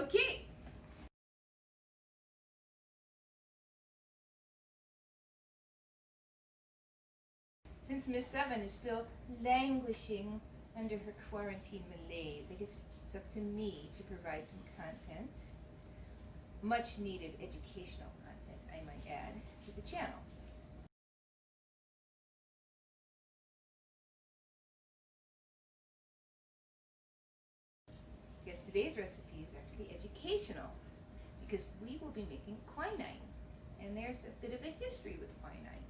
Okay. Since Miss Seven is still languishing under her quarantine malaise, I guess it's up to me to provide some content, much needed educational content, I might add, to the channel. Yes, today's recipe is actually educational because we will be making quinine, and there's a bit of a history with quinine.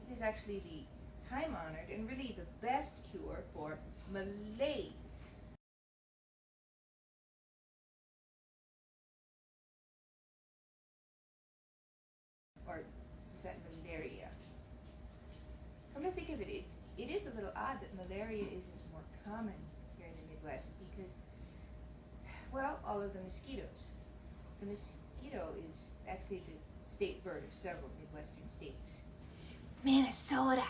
It is actually the time-honored and really the best cure for malaise. Or is that malaria? Come to think of it, it is a little odd that malaria isn't more common here in the Midwest because, well, all of the mosquitoes. The mosquito is actually the state bird of several Midwestern states. Minnesota!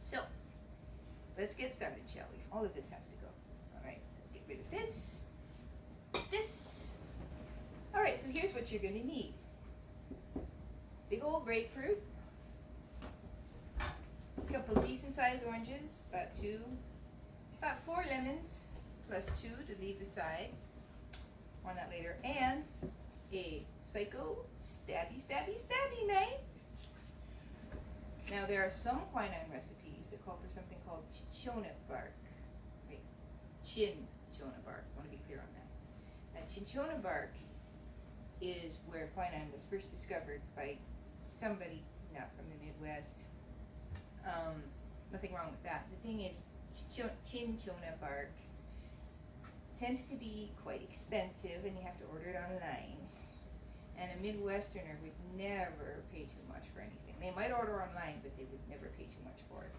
So, let's get started, shall we? All of this has to go. Alright, let's get rid of this. This. Alright, so here's what you're going to need. Big old grapefruit. A couple decent sized oranges, about 4 lemons, plus 2 to leave aside. On that later. And a psycho stabby knife. Now there are some quinine recipes that call for something called cinchona bark. Wait, cinchona bark. I want to be clear on that. Now cinchona bark is where quinine was first discovered by somebody not from the Midwest. Nothing wrong with that. The thing is, cinchona bark tends to be quite expensive, and you have to order it online. And a Midwesterner would never pay too much for anything. They might order online, but they would never pay too much for it.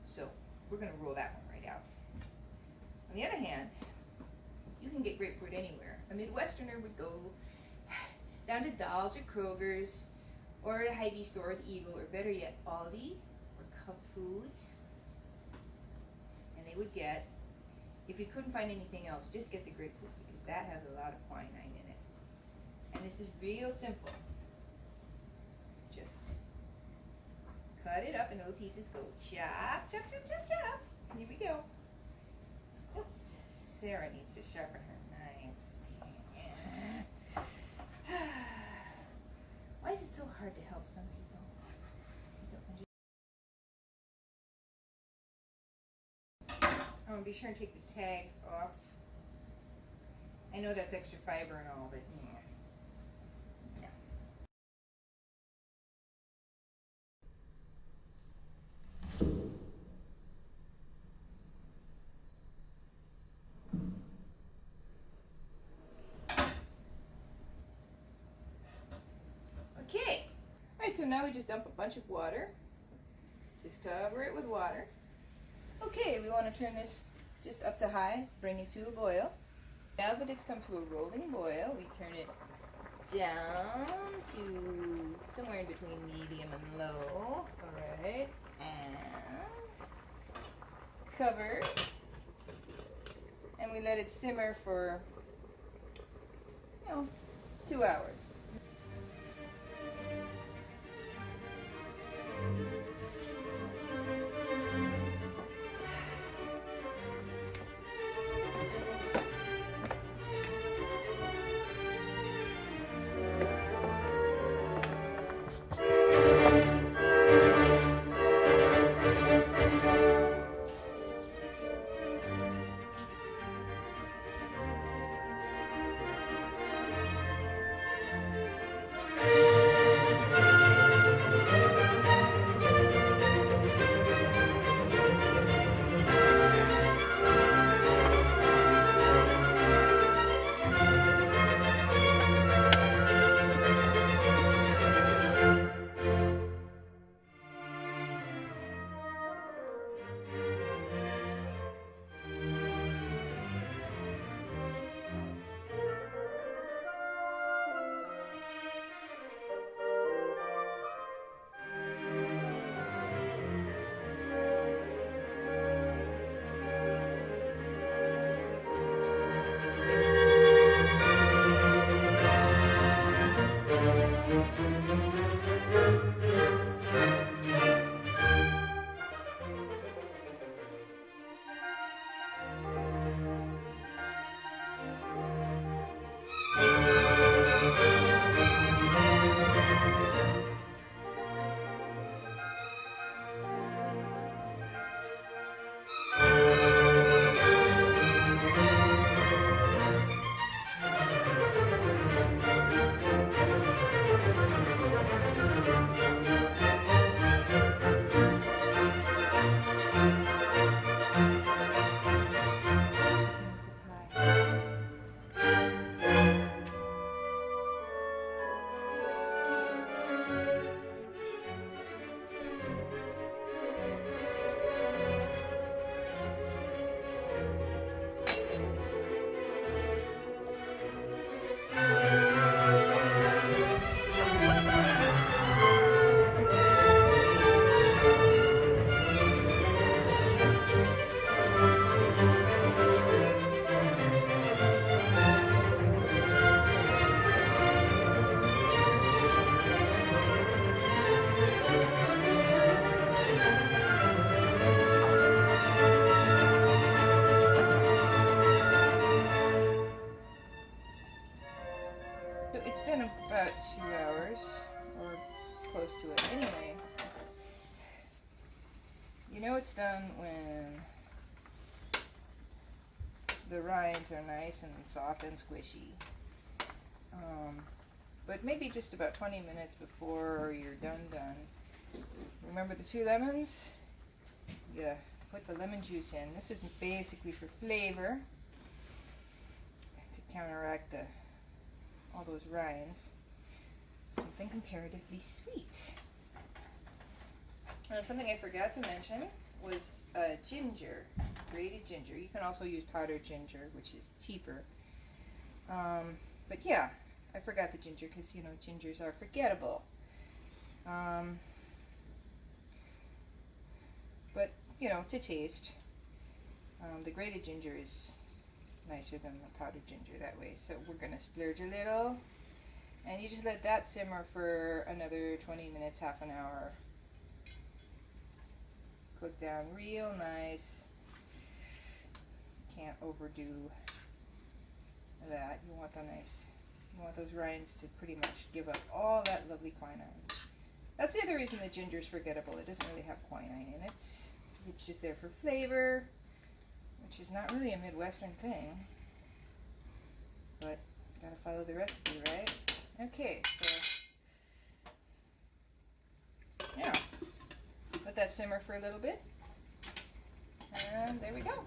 So we're going to rule that one right out. On the other hand, you can get grapefruit anywhere. A Midwesterner would go down to Dahl's or Kroger's or the Hy-Vee store, or the Eagle, or better yet, Aldi or Cub Foods. And they would get, if you couldn't find anything else, just get the grapefruit because that has a lot of quinine in it. And this is real simple. Just cut it up in little pieces. Go chop, chop, chop, chop, chop. Here we go. Oops, Sarah needs to sharpen her knives. Why is it so hard to help some people? I'm going to be sure and take the tags off. I know that's extra fiber and all, but yeah. Okay. Alright, so now we just dump a bunch of water. Just cover it with water. Okay, we want to turn this just up to high, bring it to a boil. Now that it's come to a rolling boil, we turn it down to somewhere in between medium and low. Alright, and cover. And we let it simmer for, 2 hours. close to it. Anyway, you know it's done when the rinds are nice and soft and squishy. But maybe just about 20 minutes before you're done. Remember the 2 lemons? You put the lemon juice in. This is basically for flavor to counteract all those rinds. Something comparatively sweet. And something I forgot to mention was ginger, grated ginger. You can also use powdered ginger, which is cheaper. But yeah, I forgot the ginger because, you know, gingers are forgettable. But, you know, to taste, the grated ginger is nicer than the powdered ginger that way. So we're going to splurge a little. And you just let that simmer for another 20 minutes, half an hour. Cook down real nice. Can't overdo that. You want those rinds to pretty much give up all that lovely quinine. That's the other reason the ginger is forgettable. It doesn't really have quinine in it. It's just there for flavor, which is not really a Midwestern thing. But gotta follow the recipe, right? Okay, so yeah, let that simmer for a little bit, and there we go.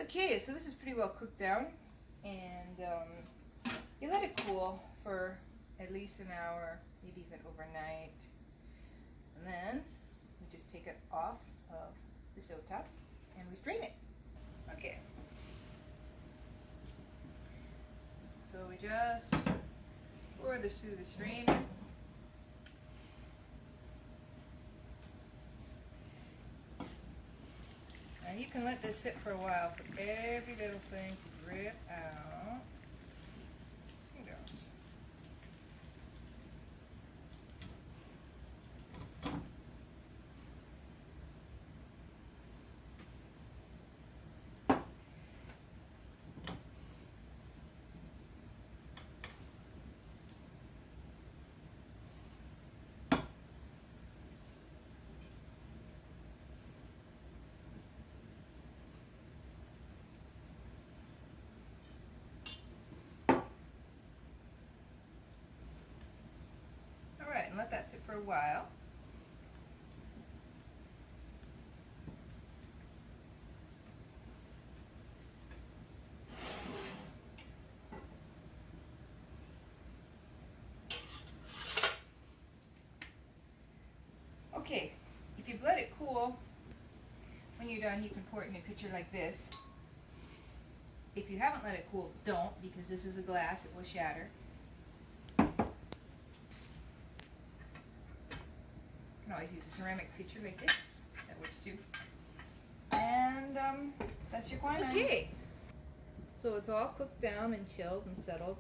Okay, so this is pretty well cooked down, and you let it cool for at least an hour, maybe even overnight, and then we just take it off of the stovetop and we strain it. Okay, so we just pour this through the strainer. And you can let this sit for a while for every little thing to drip out. Here it goes. Alright, and let that sit for a while. Okay, if you've let it cool, when you're done you can pour it in a pitcher like this. If you haven't let it cool, don't, because this is a glass, it will shatter. You can always use a ceramic pitcher like this, that works too. And that's your quinine. Okay, so it's all cooked down and chilled and settled.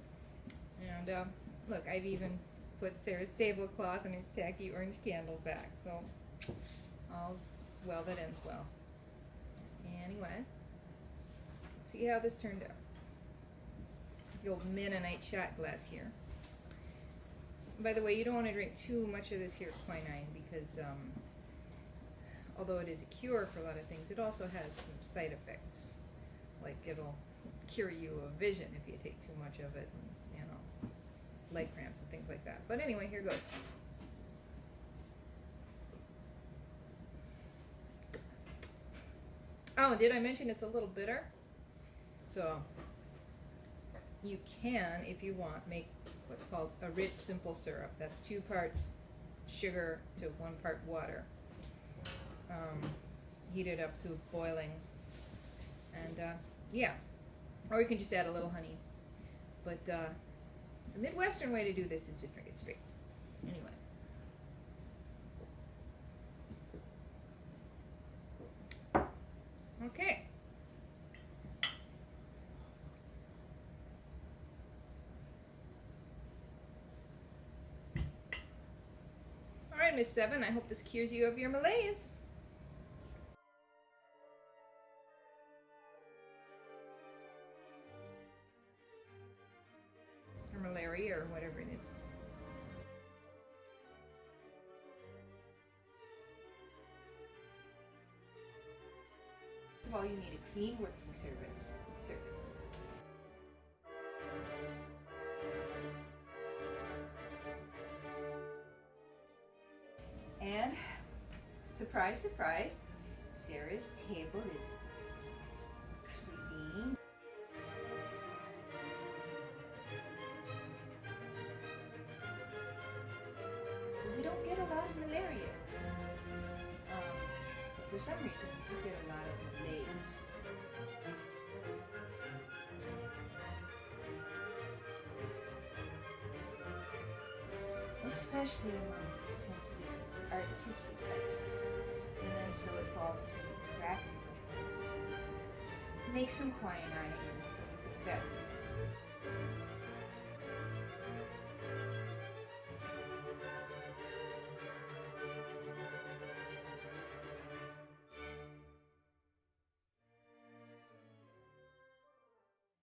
And look, I've even put Sarah's tablecloth and her tacky orange candle back, so all's well that ends well. Anyway, let's see how this turned out. The old Mennonite shot glass here. By the way, you don't want to drink too much of this here quinine because although it is a cure for a lot of things, it also has some side effects. Like it'll cure you of vision if you take too much of it, and, you know, leg cramps and things like that. But anyway, here goes. Oh, did I mention it's a little bitter? So you can, if you want, make what's called a rich simple syrup. That's 2 parts sugar to 1 part water. Heat it up to boiling, and yeah, or you can just add a little honey. But the Midwestern way to do this is just drink it straight. Anyway. Okay. Miss Seven. I hope this cures you of your malaise. Or malaria, or whatever it is. First of all, you need a clean working surface. And surprise, surprise, Sarah's table is clean. We don't get a lot of malaria. For some reason, we do get a lot of malaise. Especially among sensitive artistic types. And then so it falls to the practical types to make some quinine and everything better.